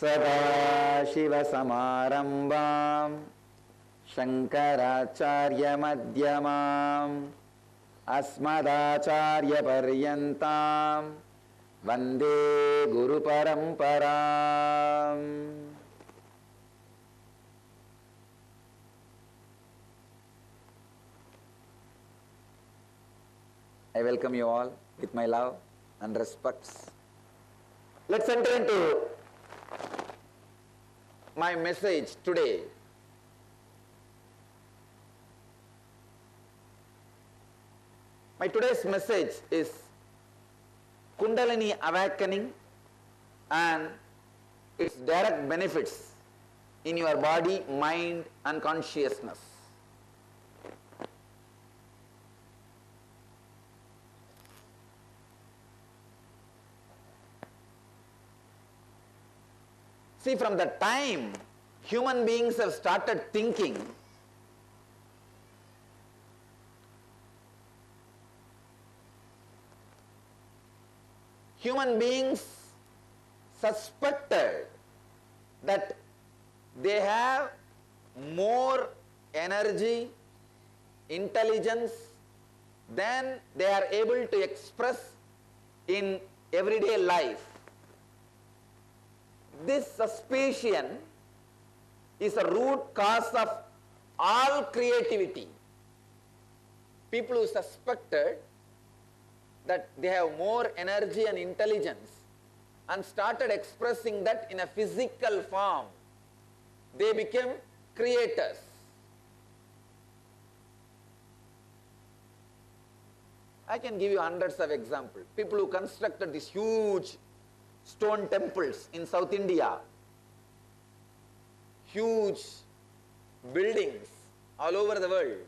सदाशिवसमारम्भां शङ्कराचार्यमध्यमाम् अस्मदाचार्यपर्यन्तां वन्दे गुरुपरम्पराम्. I welcome you all with my love and respects. Let's enter into my message today. My today's message is Kundalini awakening and its direct benefits in your body, mind and consciousness. See, from the time human beings have started thinking, human beings suspected that they have more energy, intelligence than they are able to express in everyday life. This suspicion is a root cause of all creativity. People who suspected that they have more energy and intelligence and started expressing that in a physical form, they became creators. I can give you hundreds of examples. People who constructed these huge stone temples in South India, huge buildings all over the world,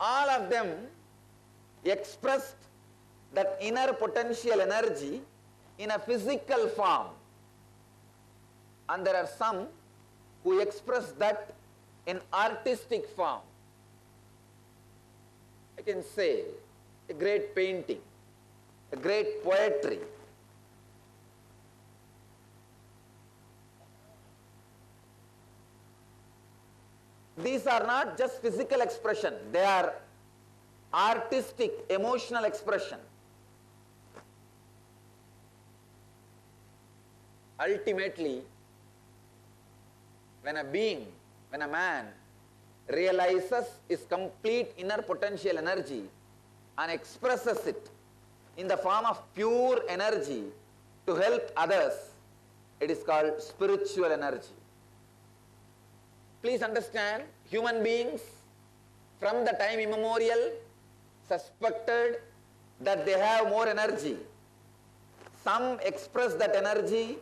all of them expressed that inner potential energy in a physical form, and there are some who express that in artistic form. I can say a great painting, a great poetry. These are not just physical expression, they are artistic, emotional expression. Ultimately, when a being, when a man realizes his complete inner potential energy and expresses it in the form of pure energy to help others, it is called spiritual energy. Please understand, human beings from the time immemorial suspected that they have more energy. Some express that energy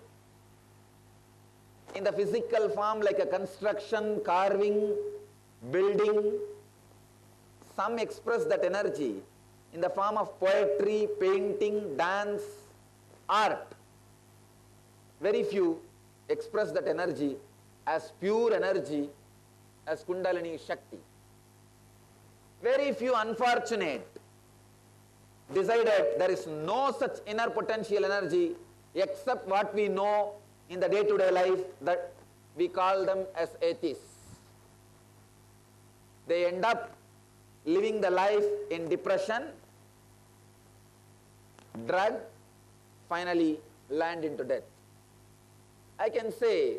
in the physical form like a construction, carving, building. Some express that energy in the form of poetry, painting, dance, art. Very few express that energy as pure energy, as Kundalini Shakti. Very few unfortunate decided there is no such inner potential energy except what we know in the day-to-day life, that we call them as atheists. They end up living the life in depression, drug, finally land into death. I can say,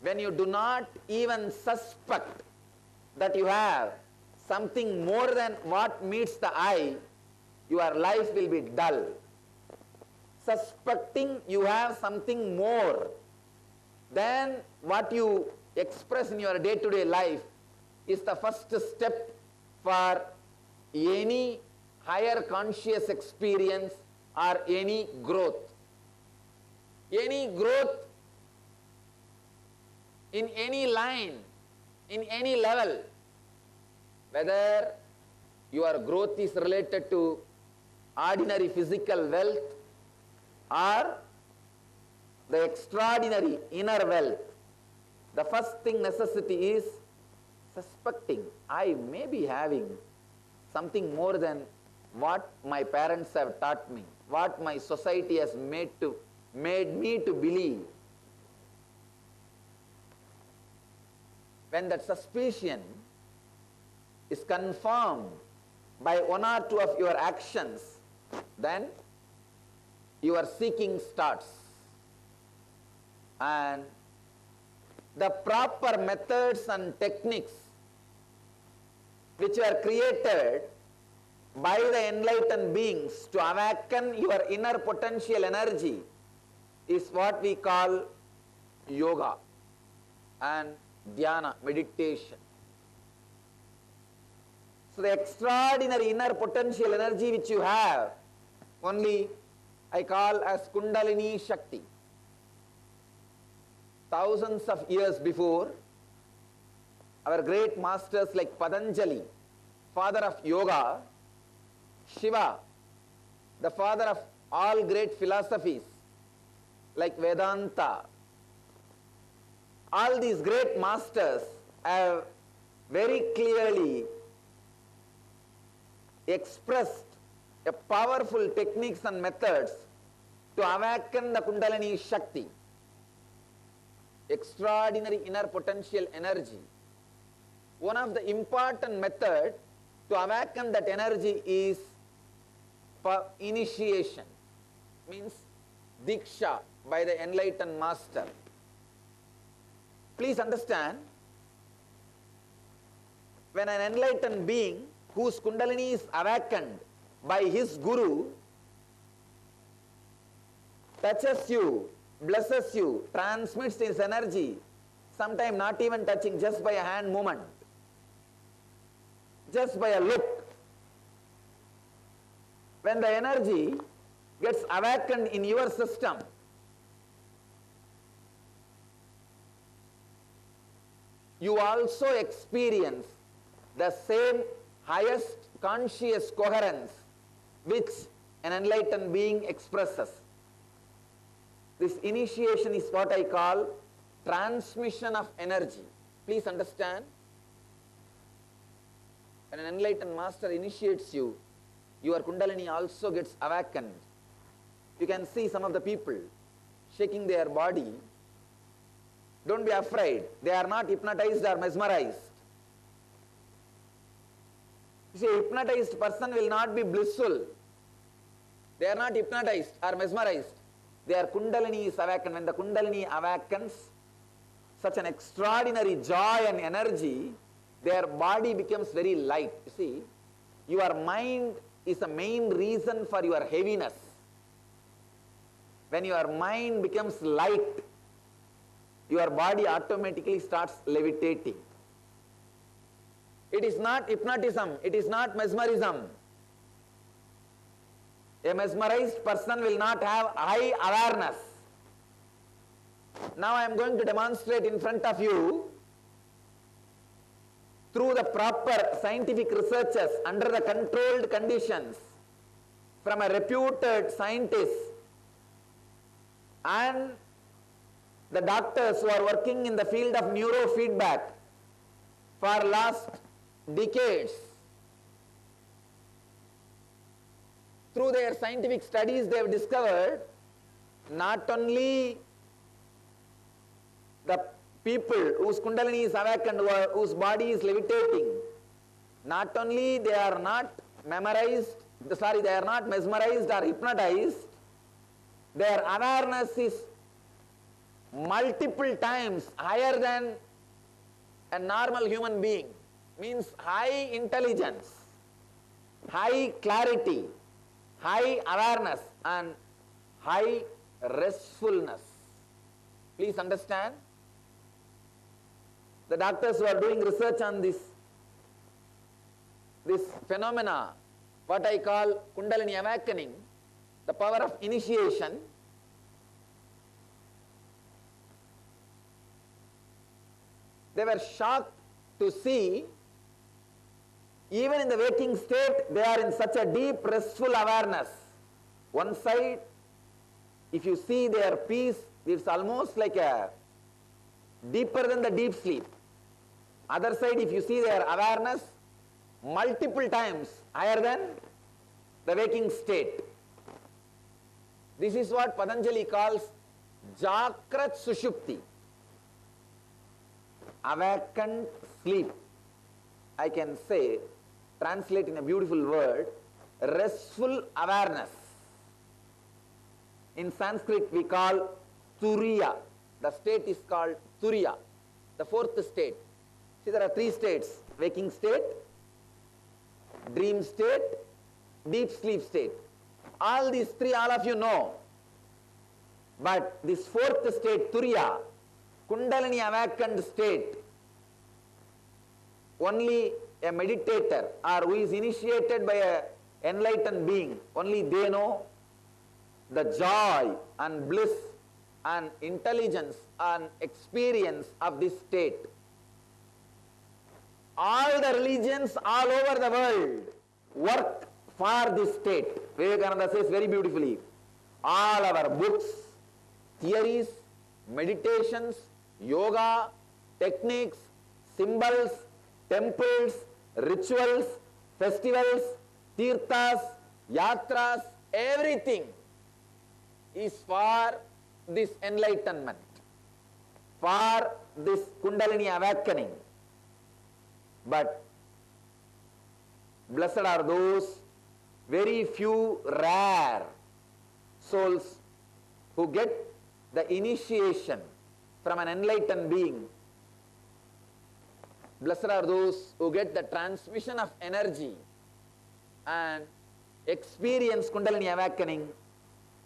when you do not even suspect that you have something more than what meets the eye, your life will be dull. Suspecting you have something more than what you express in your day-to-day life is the first step for any higher conscious experience or any growth. Any growth in any line, in any level, whether your growth is related to ordinary physical wealth or the extraordinary inner wealth, the first thing necessity is suspecting I may be having something more than what my parents have taught me, what my society has made me to believe, when that suspicion is confirmed by one or two of your actions, then your seeking starts. And the proper methods and techniques which were created by the enlightened beings to awaken your inner potential energy is what we call yoga and dhyana, meditation. So the extraordinary inner potential energy which you have, only I call as Kundalini Shakti. Thousands of years before, our great masters like Patanjali, father of yoga, Shiva, the father of all great philosophies like Vedanta, all these great masters have very clearly expressed a powerful techniques and methods to awaken the Kundalini Shakti, extraordinary inner potential energy. One of the important method to awaken that energy is initiation, means diksha by the enlightened master. Please understand, when an enlightened being whose Kundalini is awakened by his guru touches you, blesses you, transmits his energy, sometimes not even touching, just by a hand movement, just by a look. When the energy gets awakened in your system, you also experience the same highest conscious coherence which an enlightened being expresses. This initiation is what I call transmission of energy. Please understand, when an enlightened master initiates you, your Kundalini also gets awakened. You can see some of the people shaking their body. Don't be afraid. They are not hypnotized or mesmerized. You see, a hypnotized person will not be blissful. They are not hypnotized or mesmerized. Their Kundalini is awakened. When the Kundalini awakens, such an extraordinary joy and energy, their body becomes very light. You see, your mind is a main reason for your heaviness. When your mind becomes light, your body automatically starts levitating. It is not hypnotism, it is not mesmerism. A mesmerized person will not have high awareness. Now I am going to demonstrate in front of you, through the proper scientific researches under the controlled conditions from a reputed scientist and the doctors who are working in the field of neurofeedback for last decades. Through their scientific studies, they have discovered not only the people whose Kundalini is awakened, whose body is levitating, not only they are not mesmerized or hypnotized, their awareness is multiple times higher than a normal human being. Means high intelligence, high clarity, high awareness and high restfulness. Please understand, the doctors who are doing research on this phenomena, what I call Kundalini awakening, the power of initiation, they were shocked to see, even in the waking state, they are in such a deep restful awareness. One side, if you see their peace, it's almost like a deeper than the deep sleep. Other side, if you see their awareness, multiple times higher than the waking state. This is what Patanjali calls Jakrat Sushupti. awakened sleep. I can say, translate in a beautiful word, restful awareness. In Sanskrit we call turiya. The state is called turiya, the fourth state. See, there are three states: waking state, dream state, deep sleep state. All these three, all of you know. But this fourth state, turiya, Kundalini awakened state, only a meditator or who is initiated by an enlightened being, only they know the joy and bliss and intelligence and experience of this state. All the religions all over the world work for this state. Vivekananda says very beautifully, all our books, theories, meditations, yoga, techniques, symbols, temples, rituals, festivals, tirthas, yatras, everything is for this enlightenment, for this Kundalini awakening. But blessed are those very few rare souls who get the initiation from an enlightened being. Blessed are those who get the transmission of energy and experience Kundalini awakening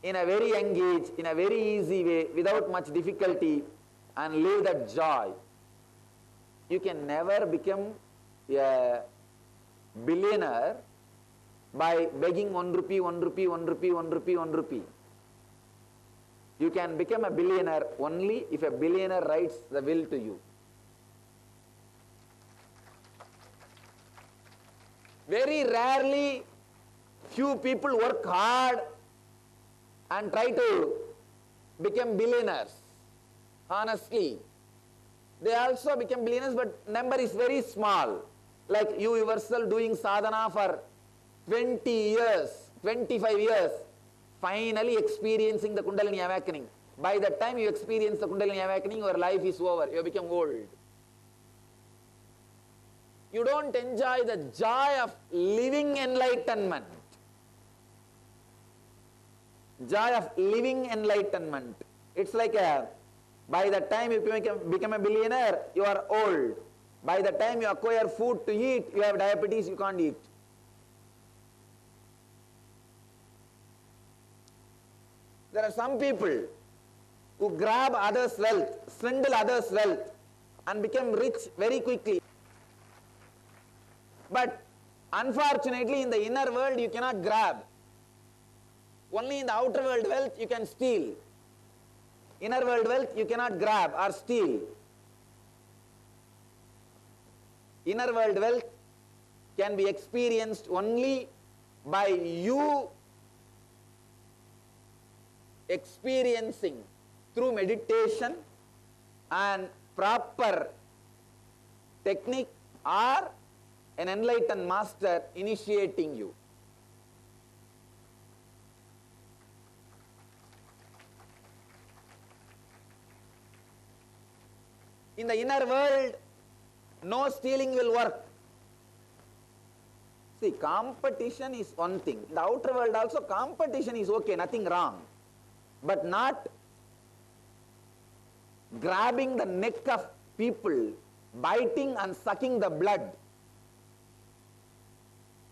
in a very young age, in a very easy way, without much difficulty, and live that joy. You can never become a billionaire by begging 1 rupee, 1 rupee, 1 rupee, 1 rupee, 1 rupee. You can become a billionaire only if a billionaire writes the will to you. Very rarely few people work hard and try to become billionaires. Honestly, they also become billionaires, but number is very small. Like you yourself doing sadhana for 20 years, 25 years, finally experiencing the Kundalini awakening. By the time you experience the Kundalini awakening, your life is over. You become old. You don't enjoy the joy of living enlightenment. Joy of living enlightenment. It's like by the time you become a billionaire, you are old. By the time you acquire food to eat, you have diabetes, you can't eat. There are some people who grab others' wealth, swindle others' wealth, and become rich very quickly. But unfortunately, in the inner world, you cannot grab. Only in the outer world wealth you can steal. Inner world wealth you cannot grab or steal. Inner world wealth can be experienced only by you experiencing through meditation and proper technique or an enlightened master initiating you. In the inner world, no stealing will work. See, competition is one thing. In the outer world also, competition is okay, nothing wrong. But not grabbing the neck of people, biting and sucking the blood,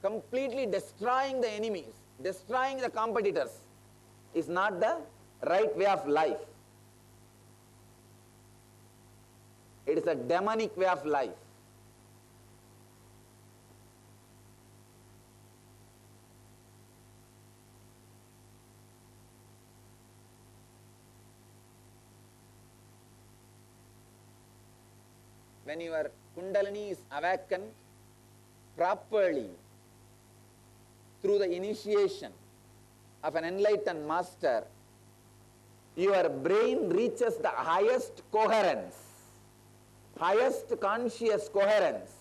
completely destroying the enemies, destroying the competitors is not the right way of life. It is a demonic way of life. When your Kundalini is awakened properly through the initiation of an enlightened master, your brain reaches the highest coherence, highest conscious coherence,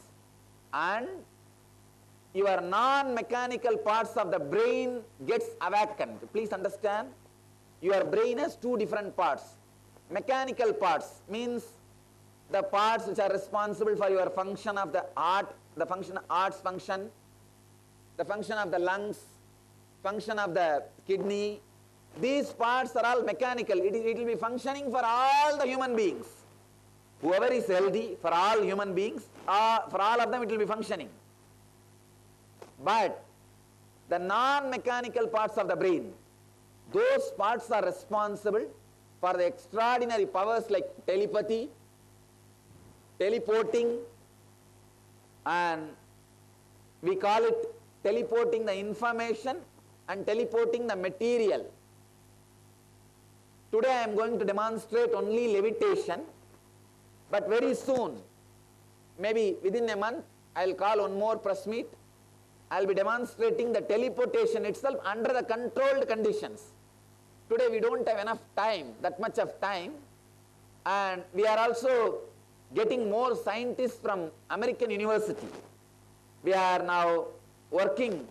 and your non-mechanical parts of the brain gets awakened. Please understand, your brain has two different parts. Mechanical parts means the parts which are responsible for your function of the heart, the function, heart's function, the function of the lungs, function of the kidney. These parts are all mechanical. It will be functioning for all the human beings. Whoever is healthy, for all human beings, for all of them it will be functioning. But the non-mechanical parts of the brain, those parts are responsible for the extraordinary powers like telepathy, teleporting, and we call it teleporting the information and teleporting the material. Today I am going to demonstrate only levitation, but very soon, maybe within a month, I will call one more press meet. I will be demonstrating the teleportation itself under the controlled conditions. Today we don't have enough time, that much of time, and we are also getting more scientists from American University. We are now working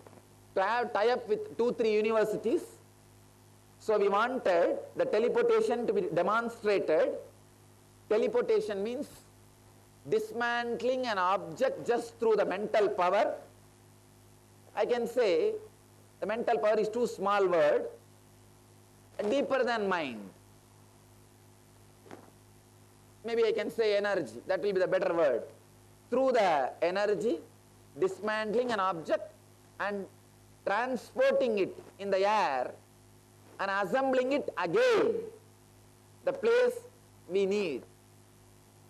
to have tie-up with 2-3 universities. So we wanted the teleportation to be demonstrated. Teleportation means dismantling an object just through the mental power. I can say the mental power is too small word, deeper than mind. Maybe I can say energy, that will be the better word. Through the energy, dismantling an object and transporting it in the air and assembling it again, the place we need.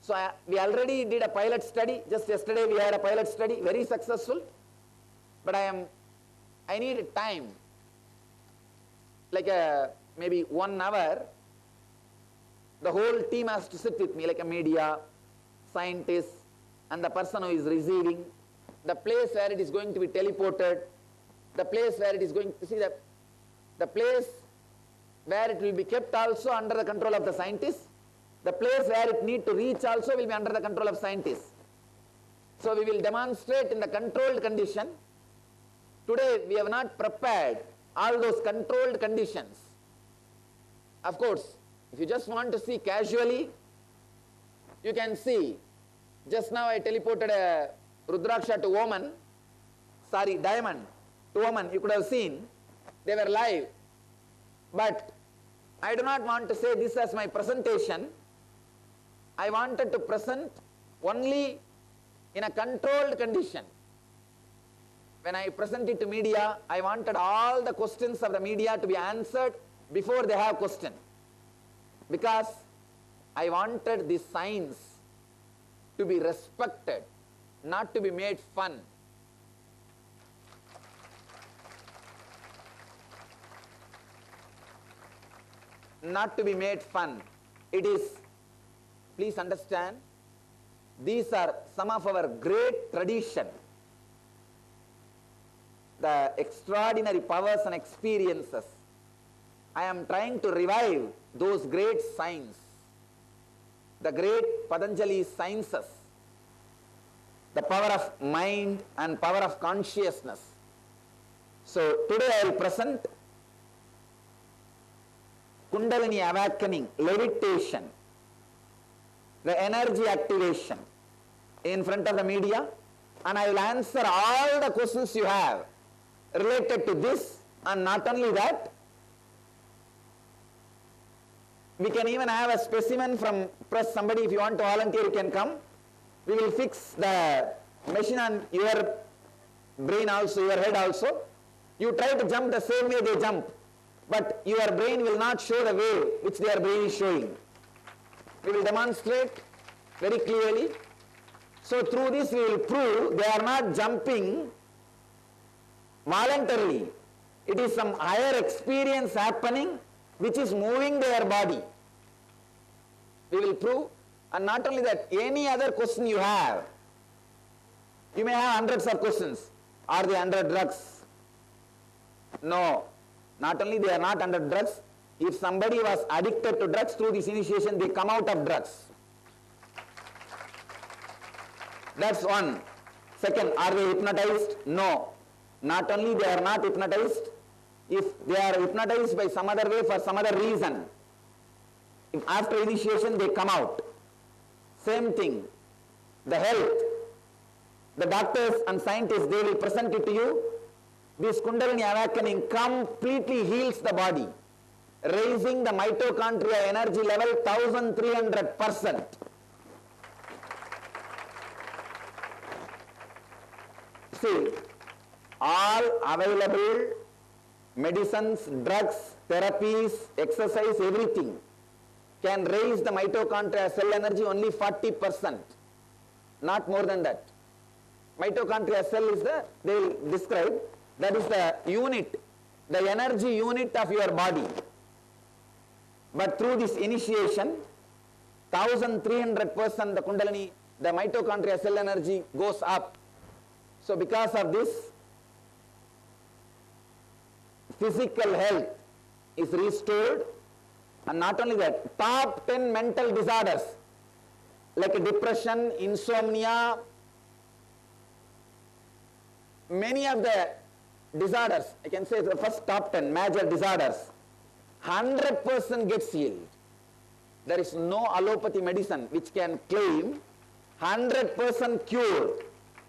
So we already did a pilot study, just yesterday we had a pilot study, very successful. But I need time, like maybe 1 hour. The whole team has to sit with me, like a media, scientist, and the person who is receiving, the place where it is going to be teleported, the place where it is going to see the place where it will be kept also under the control of the scientists, the place where it need to reach also will be under the control of scientists. So we will demonstrate in the controlled condition. Today we have not prepared all those controlled conditions. Of course, if you just want to see casually, you can see. Just now I teleported a Rudraksha to woman, sorry, diamond to woman, you could have seen, they were live. But I do not want to say this as my presentation. I wanted to present only in a controlled condition. When I present it to media, I wanted all the questions of the media to be answered before they have question. Because I wanted the science to be respected, not to be made fun. Not to be made fun. It is, please understand, these are some of our great tradition. The extraordinary powers and experiences. I am trying to revive those great science, the great Patanjali sciences, the power of mind and power of consciousness. So today I will present Kundalini awakening, levitation, the energy activation in front of the media, and I will answer all the questions you have related to this, and not only that, we can even have a specimen from press. Somebody, if you want to volunteer, you can come. We will fix the machine on your brain also, your head also. You try to jump the same way they jump, but your brain will not show the way which their brain is showing. We will demonstrate very clearly. So through this we will prove they are not jumping voluntarily. It is some higher experience happening which is moving their body. We will prove. And not only that, any other question you have, you may have hundreds of questions. Are they under drugs? No. Not only they are not under drugs, if somebody was addicted to drugs through this initiation, they come out of drugs. That's one. Second, are they hypnotized? No. Not only they are not hypnotized, if they are hypnotized by some other way for some other reason, if after initiation they come out. Same thing, the health. The doctors and scientists, they will present it to you. This Kundalini awakening completely heals the body, raising the mitochondria energy level 1300%. See, all available medicines, drugs, therapies, exercise, everything can raise the mitochondria cell energy only 40%, not more than that. Mitochondria cell is they will describe, that is the unit, the energy unit of your body. But through this initiation, 1300% the Kundalini, the mitochondria cell energy goes up. So because of this, physical health is restored, and not only that, top 10 mental disorders like depression, insomnia, many of the disorders, I can say the first top 10 major disorders, 100% gets healed. There is no allopathy medicine which can claim 100% cure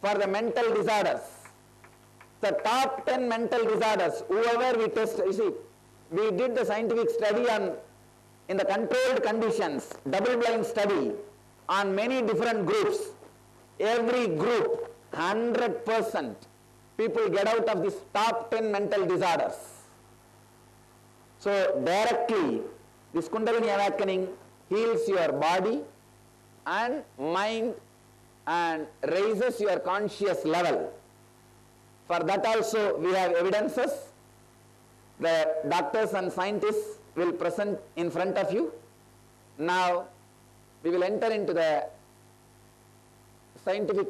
for the mental disorders. The top 10 mental disorders, whoever we test, you see, we did the scientific study on, in the controlled conditions, double-blind study on many different groups. Every group, 100%. People get out of these top 10 mental disorders. So directly, this Kundalini awakening heals your body and mind and raises your conscious level. For that also we have evidences. The doctors and scientists will present in front of you. Now we will enter into the scientific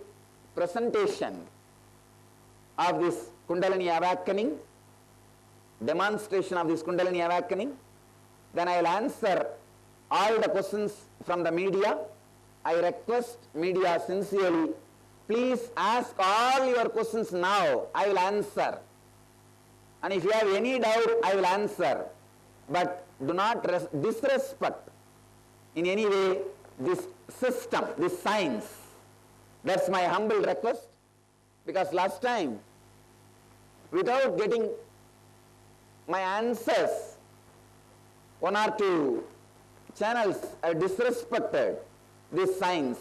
presentation of this Kundalini awakening, demonstration of this Kundalini awakening. Then I will answer all the questions from the media. I request media sincerely, please ask all your questions now. I will answer. And if you have any doubt, I will answer. But do not disrespect in any way this system, this science. That's my humble request. Because last time, without getting my answers, one or two channels disrespected this science,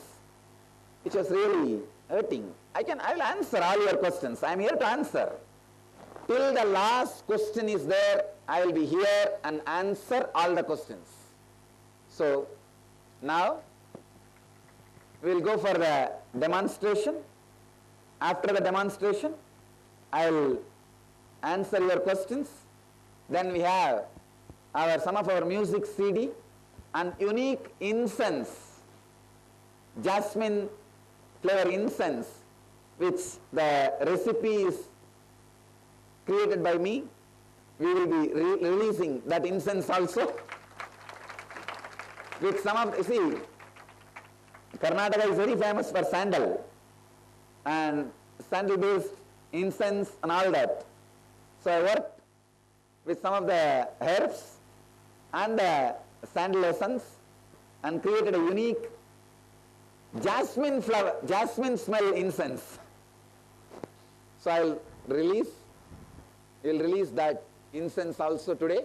which was really hurting. I will answer all your questions. I am here to answer. Till the last question is there, I will be here and answer all the questions. So now we will go for the demonstration. After the demonstration, I will answer your questions. Then we have some of our music CD and unique incense, jasmine flavor incense, which the recipe is created by me. We will be releasing that incense also. With some of, you see, Karnataka is very famous for sandal and sandal based incense and all that. So I worked with some of the herbs and the sandal essence and created a unique jasmine flower, jasmine smell incense. So I will release that incense also today,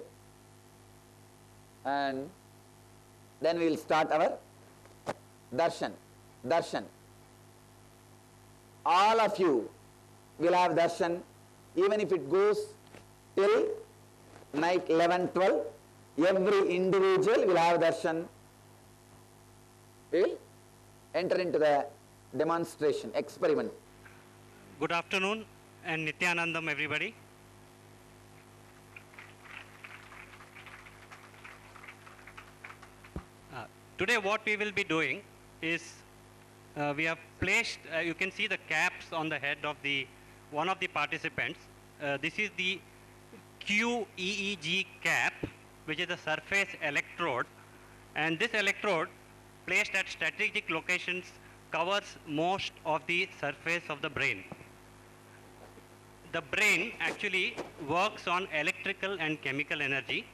and then we will start our darshan. All of you will have darshan, even if it goes till night 11, 12. Every individual will have darshan. We will enter into the demonstration, experiment. Good afternoon and Nityanandam everybody. Today what we will be doing is we have placed, you can see the caps on the head of one of the participants. This is the QEEG cap, which is a surface electrode, and this electrode placed at strategic locations covers most of the surface of the brain. The brain actually works on electrical and chemical energy,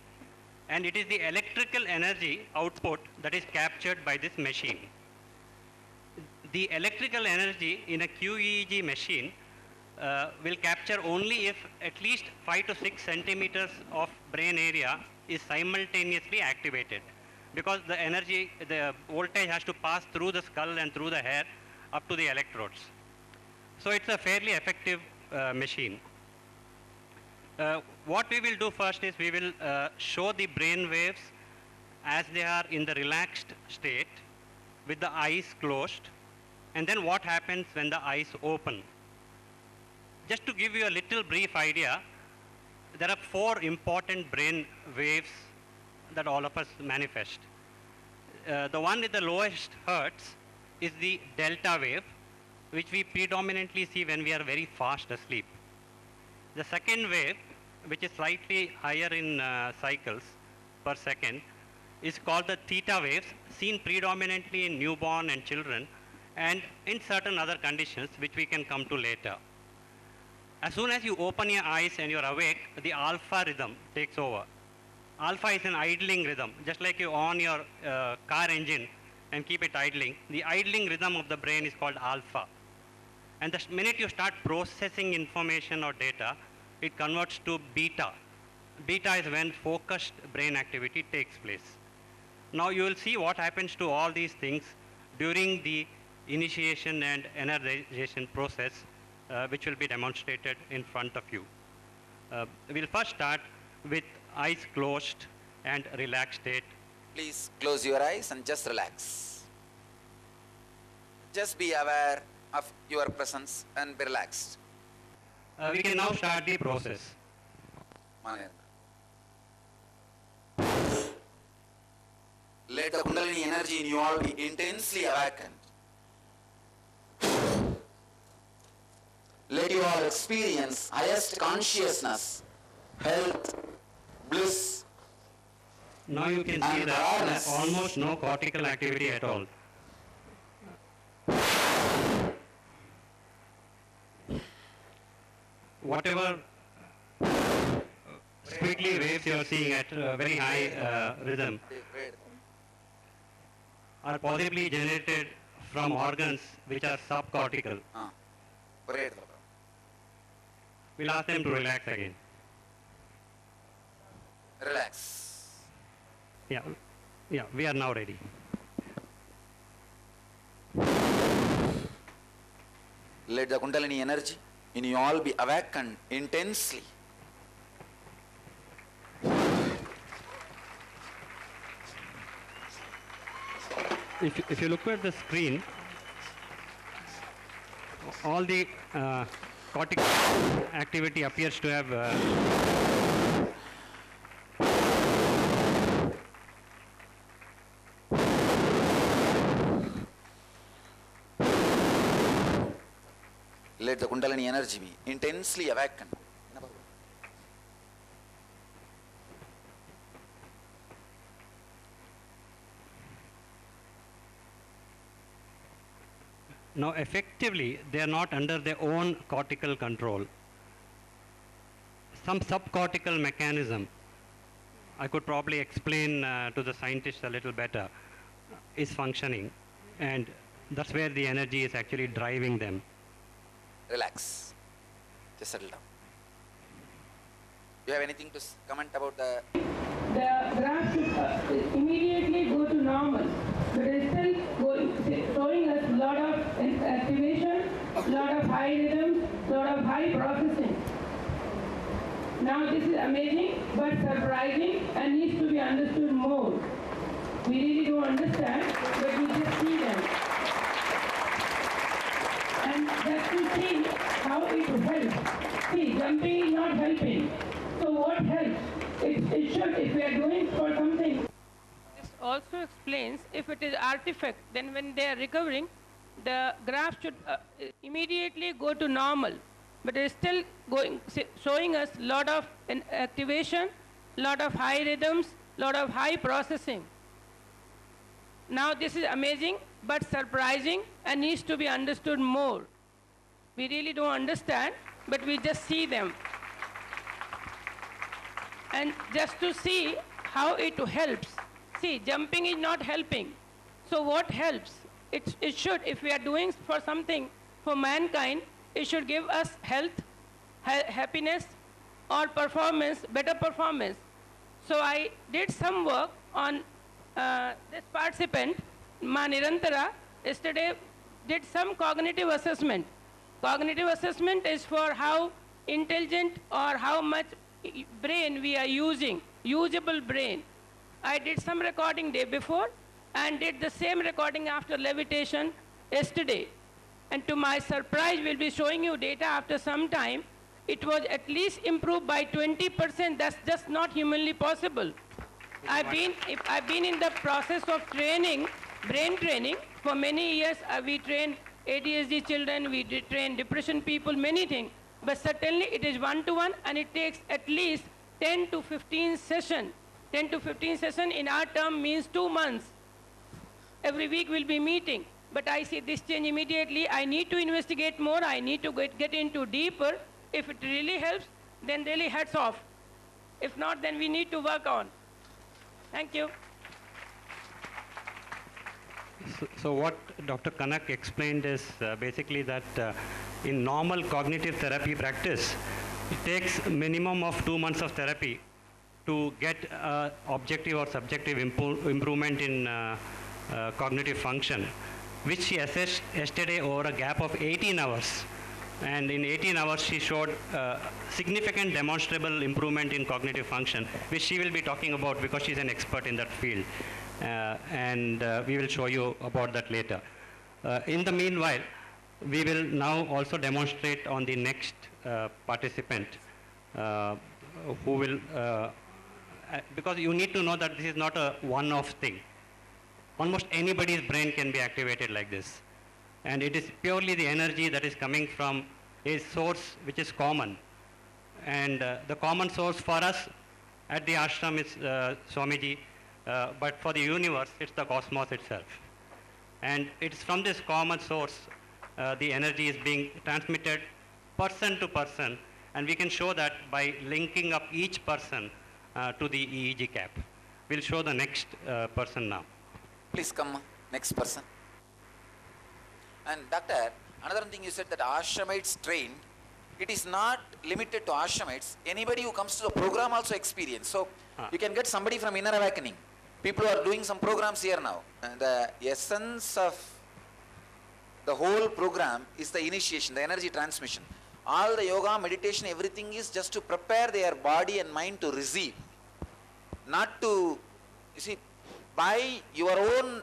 and it is the electrical energy output that is captured by this machine. the electrical energy in a QEEG machine will capture only if at least 5 to 6 centimeters of brain area is simultaneously activated, because the energy, the voltage has to pass through the skull and through the hair up to the electrodes. So it's a fairly effective machine. What we will do first is we will show the brain waves as they are in the relaxed state with the eyes closed, and then what happens when the eyes open. Just to give you a little brief idea, there are 4 important brain waves that all of us manifest. The one with the lowest hertz is the delta wave, which we predominantly see when we are very fast asleep. The second wave, which is slightly higher in cycles per second, is called the theta waves, seen predominantly in newborn and children, and in certain other conditions which we can come to later. As soon as you open your eyes and you're awake, the alpha rhythm takes over. Alpha is an idling rhythm, just like you on your car engine and keep it idling. The idling rhythm of the brain is called alpha. And the minute you start processing information or data, it converts to beta. Beta is when focused brain activity takes place. Now you will see what happens to all these things during the initiation and energization process, which will be demonstrated in front of you. We'll first start with eyes closed and relaxed state. Please close your eyes and just relax. Just be aware of your presence and be relaxed. We can now start the process. Let the Kundalini energy in you all be intensely awakened. Let you all experience highest consciousness, health, bliss. Now you can see that there is almost no cortical activity at all. Whatever squiggly waves you are seeing at very high rhythm are possibly generated from organs which are subcortical. We'll ask them to relax again. Relax. Yeah, we are now ready. Let the Kundalini energy in you all be awakened intensely. If you look at the screen, all the cortical activity appears to have let the Kundalini energy be intensely awakened. now effectively they are not under their own cortical control. Some subcortical mechanism, I could probably explain to the scientists a little better, is functioning, and that's where the energy is actually driving them. Relax. Just settle down. Do you have anything to comment about the... The graph should immediately go to normal, but it's still showing us a lot of activation, a lot of high rhythms, a lot of high processing. Now this is amazing but surprising and needs to be understood more. We really don't understand, but we just see them. And just to see how it helps. See, jumping is not helping. So what helps? It should, if we are doing for something. This also explains if it is artifact, then when they are recovering, the graph should immediately go to normal. But it is still showing us a lot of activation, lot of high rhythms, lot of high processing. Now this is amazing but surprising and needs to be understood more. We really don't understand, but we just see them. And just to see how it helps. See, jumping is not helping. So what helps? it should, if we are doing for something for mankind, it should give us health, happiness, or performance, better performance. So I did some work on this participant, Ma Nirantara, yesterday did some cognitive assessment. Cognitive assessment is for how intelligent or how much brain we are using, usable brain. I did some recording day before and did the same recording after levitation yesterday. And to my surprise, we'll be showing you data after some time. It was at least improved by 20%. That's just not humanly possible. I've been in the process of training, brain training. For many years, we train ADHD children, we train depression people, many things. But certainly it is one-to-one, and it takes at least 10 to 15 sessions. 10 to 15 sessions in our term means 2 months. Every week we'll be meeting. But I see this change immediately. I need to investigate more. I need to get into deeper. If it really helps, then really hats off. If not, then we need to work on. Thank you. So what Dr. Kanak explained is basically that in normal cognitive therapy practice, it takes a minimum of 2 months of therapy to get objective or subjective improvement in cognitive function, which she assessed yesterday over a gap of 18 hours. And in 18 hours, she showed significant demonstrable improvement in cognitive function, which she will be talking about because she's an expert in that field. And we will show you about that later. In the meanwhile, we will now also demonstrate on the next participant who will, because you need to know that this is not a one-off thing. Almost anybody's brain can be activated like this. And it is purely the energy that is coming from a source which is common. And the common source for us at the ashram is Swamiji, but for the universe, it's the cosmos itself. And it's from this common source, the energy is being transmitted person to person, and we can show that by linking up each person to the EEG cap. We'll show the next person now. Please come, next person. And doctor, another thing you said that ashramites trained, it is not limited to ashramites. Anybody who comes to the program also experience. So you can get somebody from Inner Awakening. People are doing some programs here now. And the essence of the whole program is the initiation, the energy transmission. All the yoga, meditation, everything is just to prepare their body and mind to receive. Not to, you see, by your own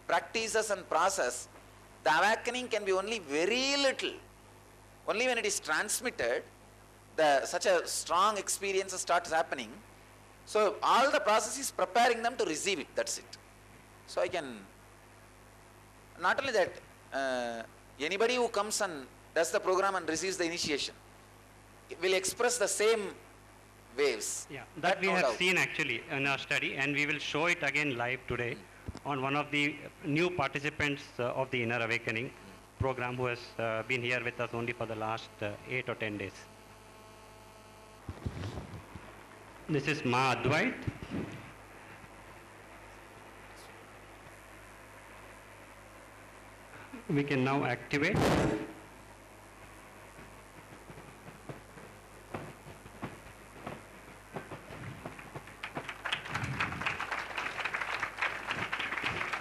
practices and process, the awakening can be only very little. Only when it is transmitted, such a strong experience starts happening. So all the process is preparing them to receive it, that's it. So I can, not only that, anybody who comes and does the program and receives the initiation will express the same waves. Yeah, that we have seen actually in our study, and we will show it again live today on one of the new participants of the Inner Awakening program who has been here with us only for the last 8 or 10 days. This is Ma Advait. We can now activate.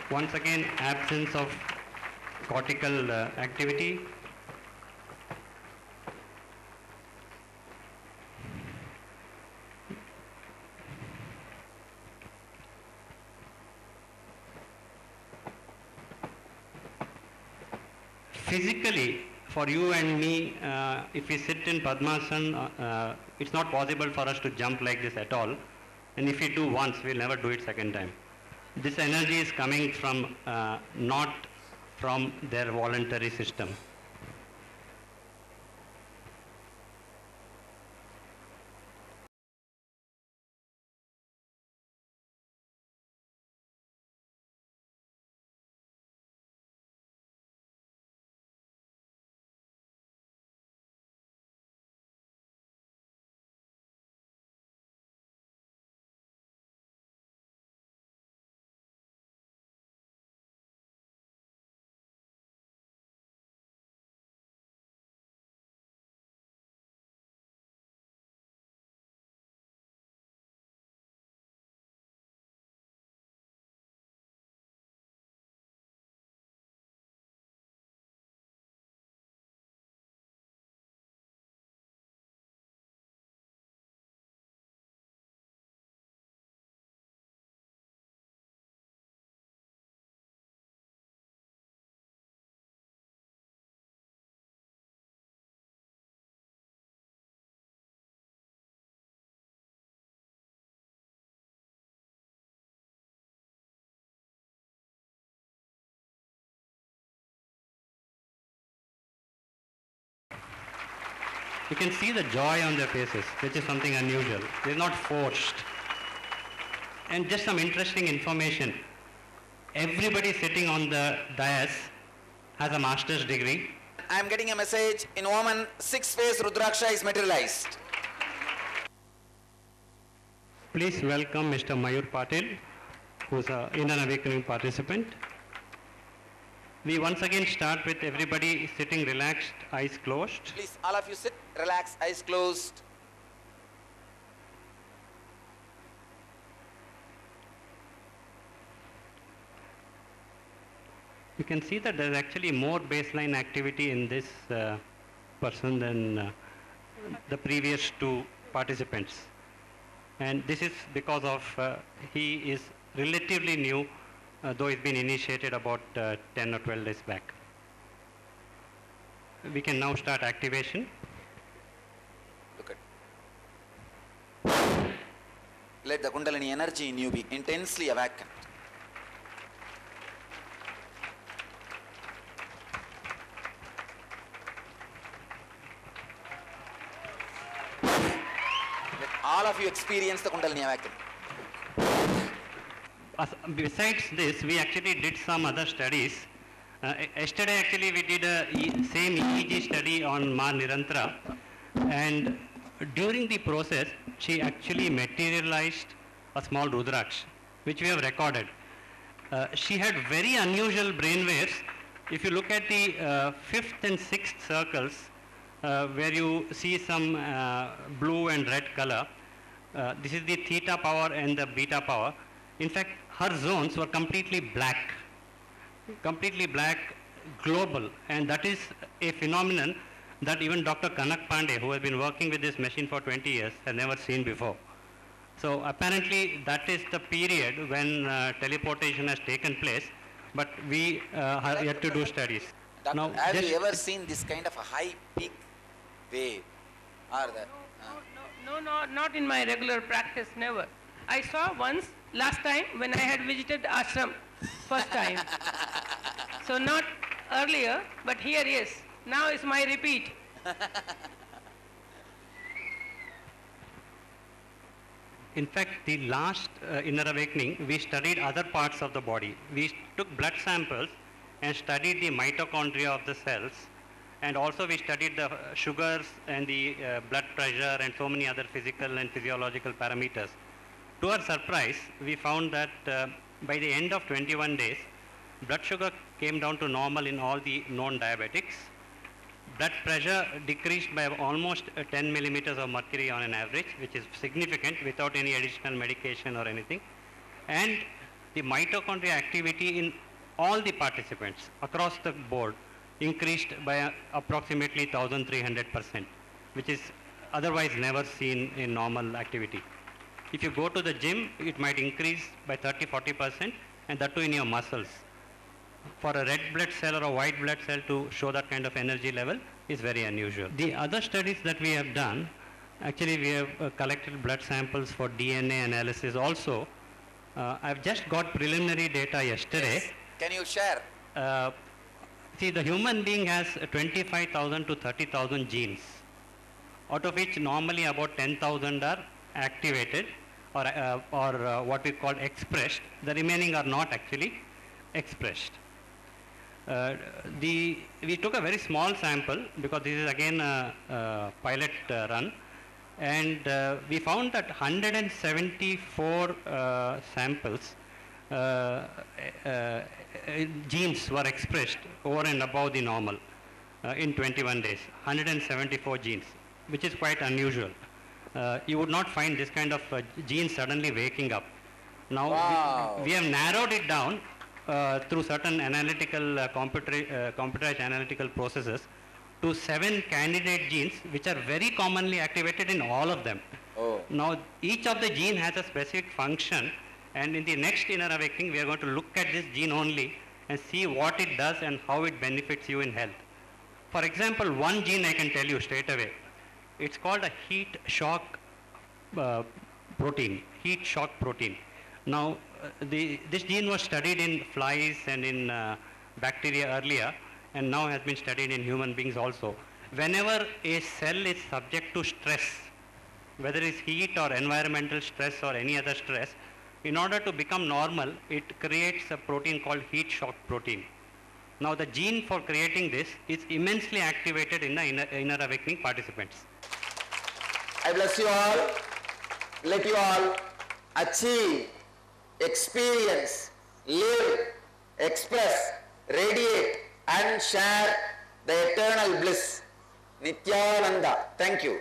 Once again, absence of cortical activity. Physically, for you and me, if we sit in Padmasana, it's not possible for us to jump like this at all. And if we do once, we'll never do it second time. This energy is coming from, not from their voluntary system. You can see the joy on their faces, which is something unusual. They're not forced. And just some interesting information. Everybody sitting on the dais has a master's degree. I am getting a message. In Oman, 6-phase Rudraksha is materialized. Please welcome Mr. Mayur Patil, who's an Inner Awakening participant. We once again start with everybody sitting relaxed, eyes closed. Please, all of you sit, relax, eyes closed. You can see that there's actually more baseline activity in this person than the previous two participants. And this is because of he is relatively new, though he's been initiated about 10 or 12 days back. We can now start activation. Look at. Let the Kundalini energy in you be intensely awakened. Let all of you experience the Kundalini awakening. Besides this, we actually did some other studies. Yesterday, actually, we did a same EEG study on Ma Nirantara, and during the process, she actually materialized a small Rudraksh, which we have recorded. She had very unusual brain waves. If you look at the fifth and sixth circles, where you see some blue and red color, this is the theta power and the beta power. In fact, her zones were completely black, global, and that is a phenomenon that even Dr. Kanak Pandey, who has been working with this machine for 20 years, has never seen before. So apparently that is the period when teleportation has taken place, but we are yet to do studies. Doctor, Now, have you ever seen this kind of a high peak wave? Or the, No, not in my regular practice, never. I saw once, last time, when I had visited ashram, first time. So not earlier, but here, yes. Now is my repeat. In fact, the last inner awakening, we studied other parts of the body. We took blood samples and studied the mitochondria of the cells, and also we studied the sugars and the blood pressure and so many other physical and physiological parameters. To our surprise, we found that by the end of 21 days, blood sugar came down to normal in all the known diabetics. Blood pressure decreased by almost 10 millimeters of mercury on an average, which is significant without any additional medication or anything. And the mitochondria activity in all the participants across the board increased by approximately 1,300%, which is otherwise never seen in normal activity. If you go to the gym, it might increase by 30-40%, and that too in your muscles. For a red blood cell or a white blood cell to show that kind of energy level is very unusual. The other studies that we have done, actually we have collected blood samples for DNA analysis also. I've just got preliminary data yesterday. yes. Can you share? See, the human being has 25,000 to 30,000 genes, out of which normally about 10,000 are activated or what we call expressed. The remaining are not actually expressed. We took a very small sample because this is again a pilot run, and we found that 174 samples genes were expressed over and above the normal in 21 days. 174 genes, which is quite unusual. You would not find this kind of genes suddenly waking up. Now Wow. we have narrowed it down through certain analytical computerized analytical processes to 7 candidate genes which are very commonly activated in all of them. Oh. Now each of the gene has a specific function, and in the next inner awakening we are going to look at this gene only and see what it does and how it benefits you in health. For example, one gene I can tell you straight away. It's called a heat shock protein, heat shock protein. Now, this gene was studied in flies and in bacteria earlier, and now has been studied in human beings also. whenever a cell is subject to stress, whether it's heat or environmental stress or any other stress, in order to become normal, it creates a protein called heat shock protein. Now the gene for creating this is immensely activated in the inner awakening participants. I bless you all. Let you all achieve, experience, live, express, radiate and share the eternal bliss. Nityananda. Thank you.